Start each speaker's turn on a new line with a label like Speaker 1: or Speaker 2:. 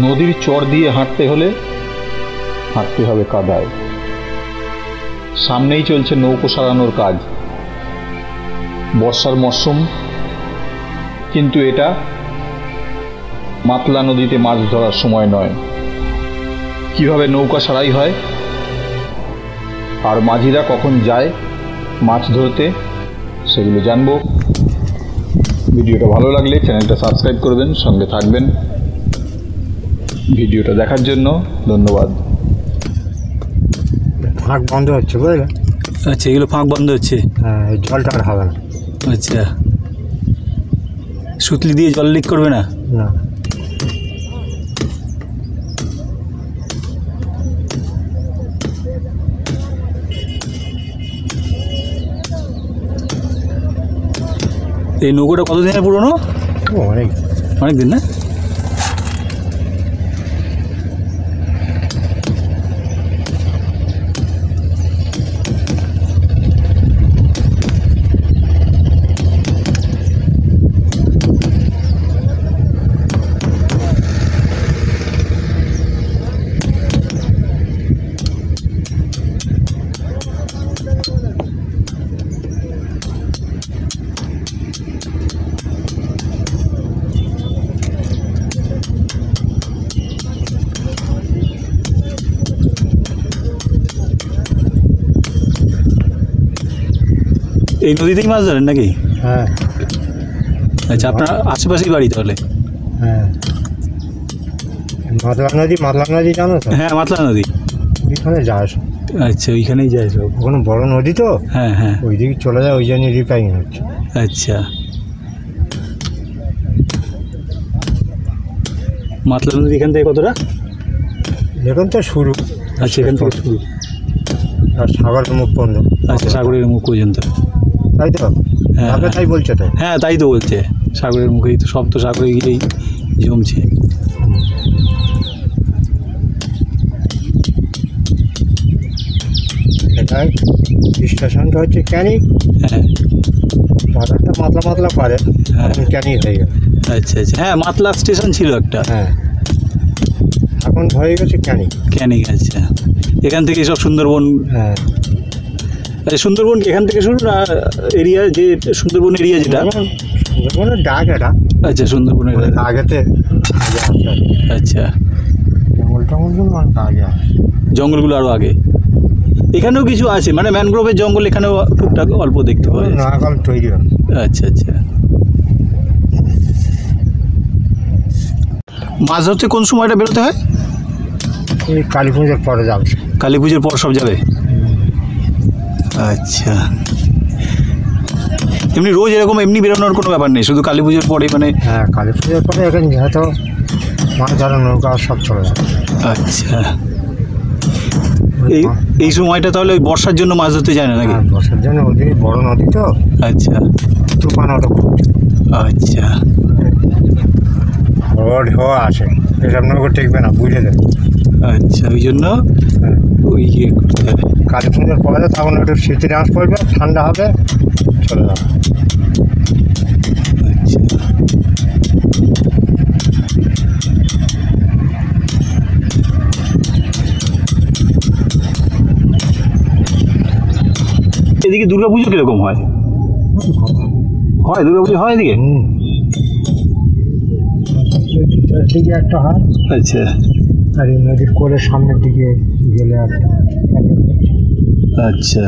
Speaker 1: নদীর চর দিয়ে হাঁটতে হলে হাঁটতে হবে কাদায়। সামনেই চলছে নৌকো সারানোর কাজ। বর্ষার মরশুম, কিন্তু এটা মাতলা নদীতে মাছ ধরার সময় নয়। কিভাবে নৌকা সারাই হয় আর মাঝিরা কখন যায় মাছ ধরতে, সেগুলো জানবো। ভিডিওটা ভালো লাগলে চ্যানেলটা সাবস্ক্রাইব করবেন, সঙ্গে থাকবেন। ভিডিওটা দেখার জন্য ধন্যবাদ।
Speaker 2: ফাঁক বন্ধ হচ্ছে, বুঝলে?
Speaker 3: আচ্ছা, এগুলো ফাঁক বন্ধ হচ্ছে।
Speaker 2: হ্যাঁ, জলটা আর হবে না।
Speaker 3: আচ্ছা, সুতলি দিয়ে জল লিক করবে না?
Speaker 2: না।
Speaker 3: এই নৌকোটা কতদিনের পুরনো?
Speaker 2: অনেক
Speaker 3: অনেক দিন না? এই নদীতেই মাছ ধরেন নাকি?
Speaker 2: হ্যাঁ।
Speaker 3: আচ্ছা, আপনার আশেপাশেই বাড়ি তাহলে?
Speaker 2: হ্যাঁ, মাতলা নদী জানো তো?
Speaker 3: হ্যাঁ, মাতলা নদী,
Speaker 2: ওইখানে যায়।
Speaker 3: আচ্ছা, ওইখানেই যায় সব।
Speaker 2: ওখানে বড় নদী তো।
Speaker 3: হ্যাঁ হ্যাঁ,
Speaker 2: ওই দিকে চলে যায়, ওই জন্য রিপেয়ারিং হচ্ছে।
Speaker 3: আচ্ছা, মাতলা নদী এখান থেকে কতটা?
Speaker 2: এখন তো শুরু।
Speaker 3: আচ্ছা, এখান থেকে শুরু,
Speaker 2: আর সাগরের মুখ বন্ধ।
Speaker 3: আচ্ছা, সাগরের মুখ পর্যন্ত,
Speaker 2: তাই তো?
Speaker 3: হ্যাঁ,
Speaker 2: তাই বলছে তো।
Speaker 3: হ্যাঁ, তাই তো বলছে, সাগরের মুখেই তো, সব তো সাগরে গিয়েই জমছে।
Speaker 2: এটাই স্টেশনটা হচ্ছে ক্যানিং।
Speaker 3: হ্যাঁ,
Speaker 2: বাজারটা মাতলা পারে, এখন ক্যানিং হয়ে গেল।
Speaker 3: আচ্ছা আচ্ছা, হ্যাঁ, মাতলা স্টেশন ছিল একটা।
Speaker 2: হ্যাঁ, এখন হয়ে গেছে ক্যানিং।
Speaker 3: ক্যানিং, আচ্ছা। এখান থেকে সব সুন্দরবন।
Speaker 2: হ্যাঁ,
Speaker 3: আচ্ছা, সুন্দরবন এখান থেকে শুরু না? এরিয়া যে সুন্দরবন এরিয়া যেটা,
Speaker 2: সুন্দরবনের ডাক এটা।
Speaker 3: আচ্ছা, সুন্দরবনের
Speaker 2: আগেতে
Speaker 3: আচ্ছা,
Speaker 2: জঙ্গল আগে,
Speaker 3: জঙ্গলগুলো আরও আগে। এখানেও কিছু আছে, মানে ম্যানগ্রোভের জঙ্গল এখানেও টুকটাক অল্প দেখতে পাওয়া যায়।
Speaker 2: নাগাল তৈরি হয়।
Speaker 3: আচ্ছা আচ্ছা। মাছ ধরতে কোন সময়টা বেরোতে হয়?
Speaker 2: এই কালী পুজোর পরে যাবে।
Speaker 3: কালী পুজোর পর সব যাবে? আচ্ছা, এমনি রোজ এরকম এমনি বেরোনোর কোনো ব্যাপার নেই, শুধু কালী পুজোর পরে? মানে
Speaker 2: হ্যাঁ, কালী পুজোর পরে এখানে যেহেতু মাছ ধরার নৌকা সব চলে যাবে।
Speaker 3: আচ্ছা, এই সময়টা তাহলে ওই বর্ষার জন্য মাছ ধরতে যায় না নাকি?
Speaker 2: বর্ষার জন্য ওদিকে বড় নদী তো।
Speaker 3: আচ্ছা,
Speaker 2: তুফান ওটা।
Speaker 3: আচ্ছা,
Speaker 2: রড হওয়া আছে, এসব নৌকো টিকবে না, বুঝে দেবে।
Speaker 3: আচ্ছা, ওই জন্য ওই ইয়ে করতে হবে।
Speaker 2: কালী পুজোর পরে তখন একটু শীতের আঁশ পড়বে, ঠান্ডা হবে, চলে যাবে।
Speaker 3: আচ্ছা, এদিকে দুর্গাপুজো কিরকম হয়? হয় দুর্গাপুজো হয় এদিকে?
Speaker 2: ভিতরের দিকে একটা হয়।
Speaker 3: আচ্ছা,
Speaker 2: আর এই নদীর কোলের সামনের দিকে গেলে একটা।
Speaker 3: আচ্ছা,